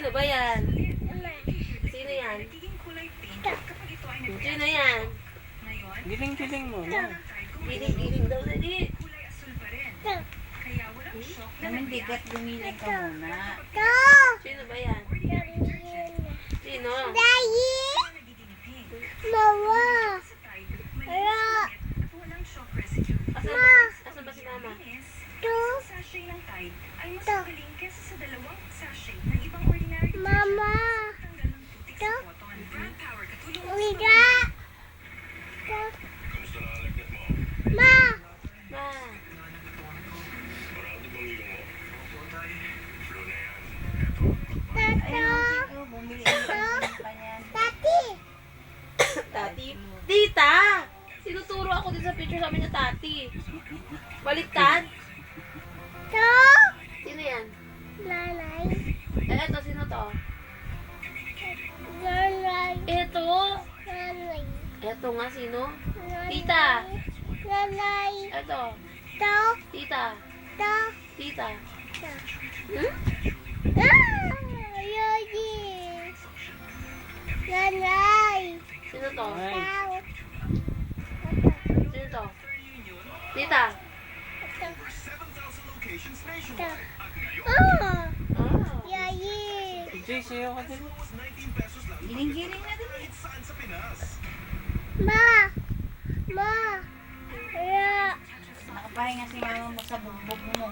Sino ba yan? Sino yan? Sino yan? Giling-giling mo na. Giling-giling daw na di. Namin bigat gumiling ka muna. Sino ba yan? Sino? Asan ba si mama? Ma! Bumili pa yan. Tati? Tita! Sinuturo ako din sa picture sa amin na tati. Baliktad? Sino yan? Eto, sino to? Eto? Eto nga, sino? Tita! Eto? Tita? Tita? Hmm? Sino to? Sino to? Tita? Ah. Jay, sayo ka din. Giling-giling na din eh. Nakapahinga si mama mo sa bugbog mo.